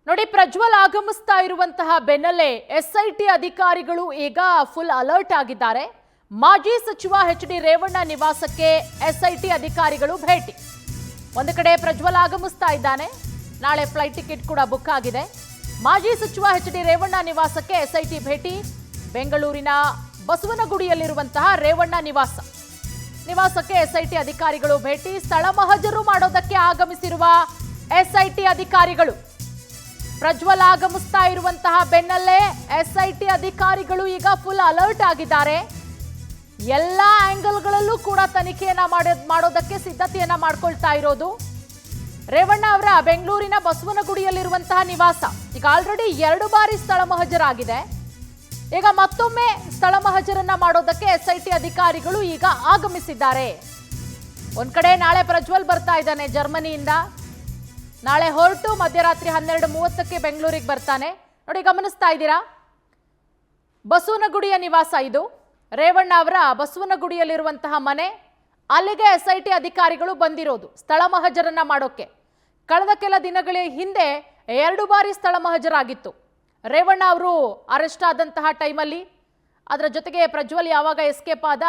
ನೋಡಿ, ಪ್ರಜ್ವಲ್ ಆಗಮಿಸ್ತಾ ಇರುವಂತಹ ಬೆನ್ನಲ್ಲೇ ಎಸ್ಐಟಿ ಅಧಿಕಾರಿಗಳು ಈಗ ಫುಲ್ ಅಲರ್ಟ್ ಆಗಿದ್ದಾರೆ. ಮಾಜಿ ಸಚಿವ ಎಚ್.ಡಿ. ರೇವಣ್ಣ ನಿವಾಸಕ್ಕೆ ಎಸ್ಐಟಿ ಅಧಿಕಾರಿಗಳು ಭೇಟಿ. ಒಂದು ಕಡೆ ಪ್ರಜ್ವಲ್ ಆಗಮಿಸ್ತಾ ಇದ್ದಾನೆ, ನಾಳೆ ಫ್ಲೈಟ್ ಟಿಕೆಟ್ ಕೂಡ ಬುಕ್ ಆಗಿದೆ. ಮಾಜಿ ಸಚಿವ ಎಚ್.ಡಿ. ರೇವಣ್ಣ ನಿವಾಸಕ್ಕೆ ಎಸ್ಐಟಿ ಭೇಟಿ. ಬೆಂಗಳೂರಿನ ಬಸವನಗುಡಿಯಲ್ಲಿರುವಂತಹ ರೇವಣ್ಣ ನಿವಾಸಕ್ಕೆ ಎಸ್ಐಟಿ ಅಧಿಕಾರಿಗಳು ಭೇಟಿ. ಸ್ಥಳ ಮಹಜರು ಮಾಡೋದಕ್ಕೆ ಆಗಮಿಸಿರುವ ಎಸ್ಐಟಿ ಅಧಿಕಾರಿಗಳು. ಪ್ರಜ್ವಲ್ ಆಗಮಿಸ್ತಾ ಇರುವಂತಹ ಬೆನ್ನಲ್ಲೇ ಎಸ್ಐಟಿ ಅಧಿಕಾರಿಗಳು ಈಗ ಫುಲ್ ಅಲರ್ಟ್ ಆಗಿದ್ದಾರೆ. ಎಲ್ಲಾ ಆಂಗಲ್ಗಳಲ್ಲೂ ಕೂಡ ತನಿಖೆಯನ್ನ ಮಾಡೋದಕ್ಕೆ ಸಿದ್ಧತೆಯನ್ನ ಮಾಡ್ಕೊಳ್ತಾ ಇರೋದು. ರೇವಣ್ಣ ಅವರ ಬೆಂಗಳೂರಿನ ಬಸವನಗುಡಿಯಲ್ಲಿರುವಂತಹ ನಿವಾಸ ಈಗ ಆಲ್ರೆಡಿ 2 ಬಾರಿ ಸ್ಥಳ ಮಹಜರಾಗಿದೆ. ಈಗ ಮತ್ತೊಮ್ಮೆ ಸ್ಥಳ ಮಹಜರನ್ನ ಮಾಡೋದಕ್ಕೆ ಎಸ್ಐಟಿ ಅಧಿಕಾರಿಗಳು ಈಗ ಆಗಮಿಸಿದ್ದಾರೆ. ಒಂದ್ ಕಡೆ ನಾಳೆ ಪ್ರಜ್ವಲ್ ಬರ್ತಾ ಇದ್ದಾನೆ ಜರ್ಮನಿಯಿಂದ. ನಾಳೆ ಹೊರಟು ಮಧ್ಯರಾತ್ರಿ 12:30ಕ್ಕೆ ಬೆಂಗಳೂರಿಗೆ ಬರ್ತಾನೆ. ನೋಡಿ, ಗಮನಿಸ್ತಾ ಇದ್ದೀರಾ, ಬಸವನಗುಡಿಯ ನಿವಾಸ ಇದು. ರೇವಣ್ಣ ಅವರ ಬಸವನಗುಡಿಯಲ್ಲಿರುವಂತಹ ಮನೆ. ಅಲ್ಲಿಗೆ ಎಸ್ಐಟಿ ಅಧಿಕಾರಿಗಳು ಬಂದಿರೋದು ಸ್ಥಳ ಮಹಜರನ್ನ ಮಾಡೋಕೆ. ಕಳೆದ ಕೆಲ ದಿನಗಳ ಹಿಂದೆ 2 ಬಾರಿ ಸ್ಥಳ ಮಹಜರಾಗಿತ್ತು. ರೇವಣ್ಣ ಅವರು ಅರೆಸ್ಟ್ ಆದಂತಹ ಟೈಮಲ್ಲಿ, ಅದರ ಜೊತೆಗೆ ಪ್ರಜ್ವಲ್ ಯಾವಾಗ ಎಸ್ಕೇಪ್ ಆದ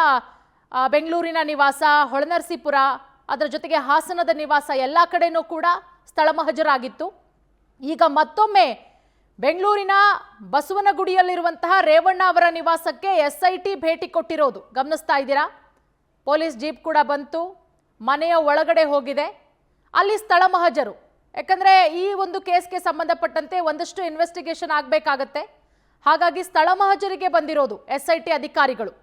ಬೆಂಗಳೂರಿನ ನಿವಾಸ, ಹೊಳೆನರಸೀಪುರ, ಅದರ ಜೊತೆಗೆ ಹಾಸನದ ನಿವಾಸ, ಎಲ್ಲ ಕಡೆನೂ ಕೂಡ ಸ್ಥಳ ಮಹಜರಾಗಿತ್ತು. ಈಗ ಮತ್ತೊಮ್ಮೆ ಬೆಂಗಳೂರಿನ ಬಸವನಗುಡಿಯಲ್ಲಿರುವಂತಹ ರೇವಣ್ಣ ಅವರ ನಿವಾಸಕ್ಕೆ ಎಸ್ಐಟಿ ಭೇಟಿ ಕೊಟ್ಟಿರೋದು ಗಮನಿಸ್ತಾ ಇದ್ದೀರಾ. ಪೊಲೀಸ್ ಜೀಪ್ ಕೂಡ ಬಂತು, ಮನೆಯ ಒಳಗಡೆ ಹೋಗಿದೆ. ಅಲ್ಲಿ ಸ್ಥಳ ಮಹಜರು, ಯಾಕಂದರೆ ಈ ಒಂದು ಕೇಸ್ಗೆ ಸಂಬಂಧಪಟ್ಟಂತೆ ಒಂದಷ್ಟು ಇನ್ವೆಸ್ಟಿಗೇಷನ್ ಆಗಬೇಕಾಗತ್ತೆ. ಹಾಗಾಗಿ ಸ್ಥಳ ಮಹಜರಿಗೆ ಬಂದಿರೋದು ಎಸ್ಐಟಿ ಅಧಿಕಾರಿಗಳು.